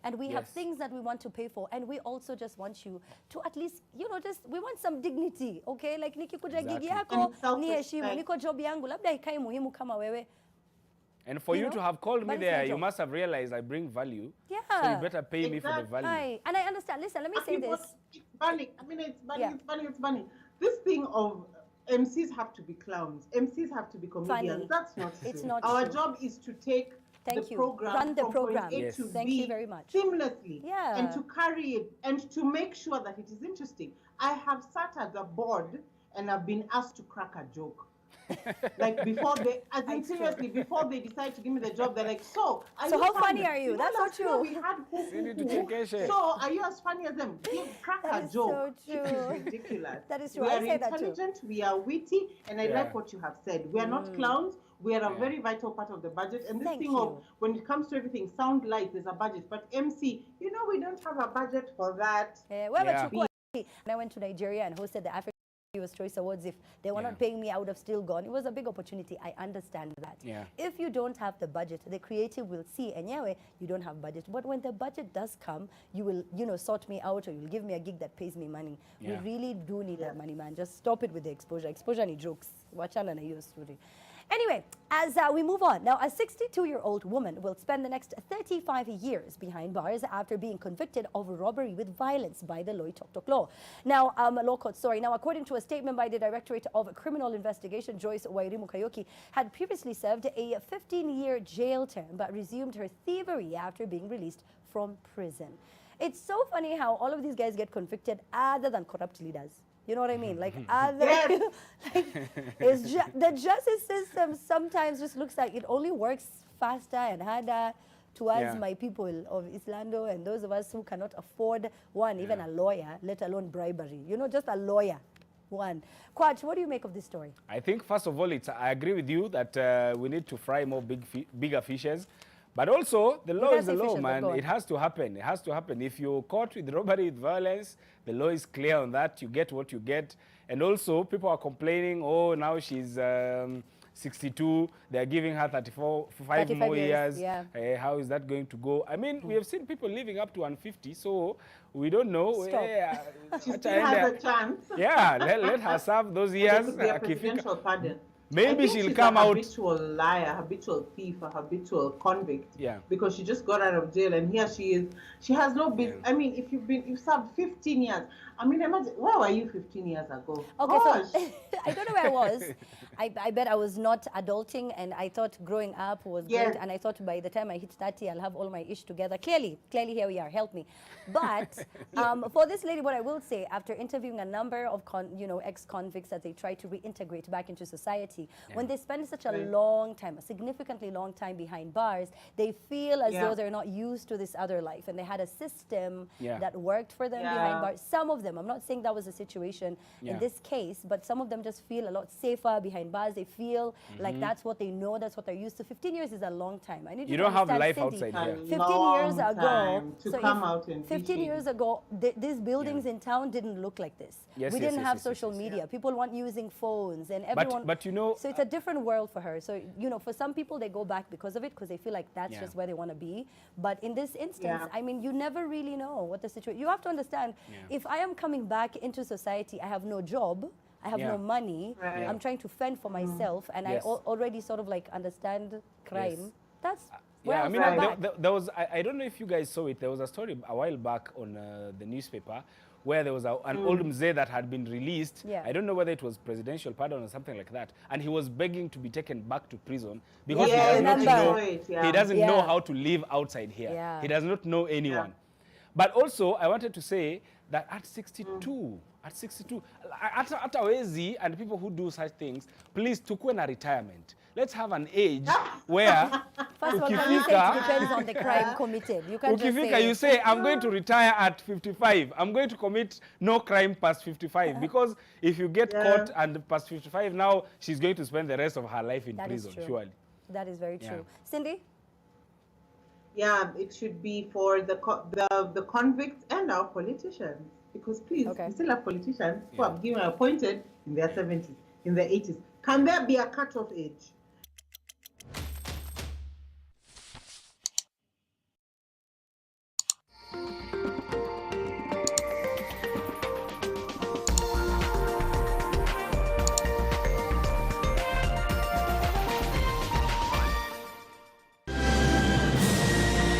S2: and we have things that we want to pay for, and we also just want you to at least, you know, just we want some dignity, okay? Like nikikuja gigi yako ni heshima, niko job yangu labda ikai muhimu kama wewe.
S6: And for you to have called me there, you must have realized I bring value. So you better pay me for the value.
S2: And I understand. Listen, let me say this.
S5: It's funny. I mean, it's funny. It's funny. This thing of MCs have to be clowns. MCs have to be comedians.
S2: Funny.
S5: That's not true.
S2: It's not
S5: Our
S2: true.
S5: job is to take the program
S2: run the
S5: from
S2: program.
S5: point A to
S2: Thank
S5: B
S2: you very much.
S5: seamlessly, and to carry it and to make sure that it is interesting. I have sat at the board and I've been asked to crack a joke. Like before they, as in seriously, before they decide to give me the job, they're like, so
S2: how funny are you? That's not true.
S5: We had so are you as funny as them? Crack a joke.
S2: So true.
S5: It is ridiculous.
S2: That is true.
S5: We
S2: I
S5: are
S2: say that too.
S5: intelligent, we are witty, and I like what you have said. We are not clowns. We are a very vital part of the budget. And this thing of when it comes to everything, sound light, there's a budget. But MC, you know, we don't have a budget for that.
S2: And I went to Nigeria and hosted the African US Choice Awards. If they were not paying me, I would have still gone. It was a big opportunity. I understand that. If you don't have the budget, the creative will see, and you don't have budget. But when the budget does come, you will, you know, sort me out, or you'll give me a gig that pays me money. We really do need that money, man. Just stop it with the exposure. Exposure any jokes. Wachana na hiyo story. Anyway, as we move on, now a 62-year-old woman will spend the next 35 years behind bars after being convicted of robbery with violence by the Loitoktok law. Now, law court, Now, according to a statement by the Directorate of Criminal Investigation, Joyce Wairimu Kayoki had previously served a 15-year jail term but resumed her thievery after being released from prison. It's so funny how all of these guys get convicted other than corrupt leaders. You know what I mean? Like, the justice system sometimes just looks like it only works faster and harder towards my people of Islando and those of us who cannot afford even a lawyer, let alone bribery. You know, just a lawyer. Kwach, what do you make of this story?
S6: I think, first of all, I agree with you that we need to fry more bigger fishes. But also, the law is the law, man. It has to happen. It has to happen. If you're caught with robbery, with violence, the law is clear on that. You get what you get. And also, people are complaining, oh, now she's 62. They're giving her 35 more years. How is that going to go? I mean, we have seen people living up to 150, so we don't know.
S5: She still has a chance.
S6: Let her serve those years.
S5: There could be a presidential pardon.
S6: Maybe she'll come out.
S5: Habitual liar, habitual thief, a habitual convict.
S6: Yeah.
S5: Because she just got out of jail, and here she is. She has no business. I mean, if you've served 15 years. I mean, imagine, where were you 15 years ago?
S2: Okay,
S5: Gosh.
S2: so I don't know where I was. I bet I was not adulting, and I thought growing up was great, and I thought by the time I hit 30, I'll have all my ish together. Clearly, here we are. Help me. But for this lady, what I will say, after interviewing a number of ex-convicts that they try to reintegrate back into society, when they spend such a long time, a significantly long time behind bars, they feel as though they're not used to this other life, and they had a system that worked for them behind bars. Some of them, I'm not saying that was the situation in this case, but some of them just feel a lot safer behind bars. They feel like that's what they know, that's what they're used to. 15 years is a long time. I need
S6: you don't have life
S2: Cindy,
S6: outside here.
S2: 15 years ago,
S5: to come out and
S2: 15 years ago, these buildings in town didn't look like this.
S6: Yes,
S2: we didn't have social media. People weren't using phones, and everyone.
S6: But you know,
S2: so it's a different world for her. So for some people, they go back because of it, because they feel like that's just where they want to be. But in this instance, I mean, you never really know what the situation. You have to understand, if I am coming back into society, I have no job, I have no money, I'm trying to fend for myself, and I already sort of like understand crime. That's
S6: I mean, there was, I don't know if you guys saw it, there was a story a while back on the newspaper where there was an old mzee that had been released. I don't know whether it was presidential pardon or something like that, and he was begging to be taken back to prison because he does not know, he doesn't know how to live outside here. He does not know anyone. But also, I wanted to say that at 62, at Awezi and people who do such things, please, tukue na retirement. Let's have an age where
S2: First of all, when you say it depends on the crime committed. You can't just say...
S6: You say, I'm going to retire at 55. I'm going to commit no crime past 55. Because if you get caught and past 55, now she's going to spend the rest of her life in prison, surely.
S2: That is very true. Cindy?
S5: Yeah, it should be for the convicts and our politicians. Because please, we still have politicians who have given appointed in their 70s, in their 80s. Can there be a cut-off age?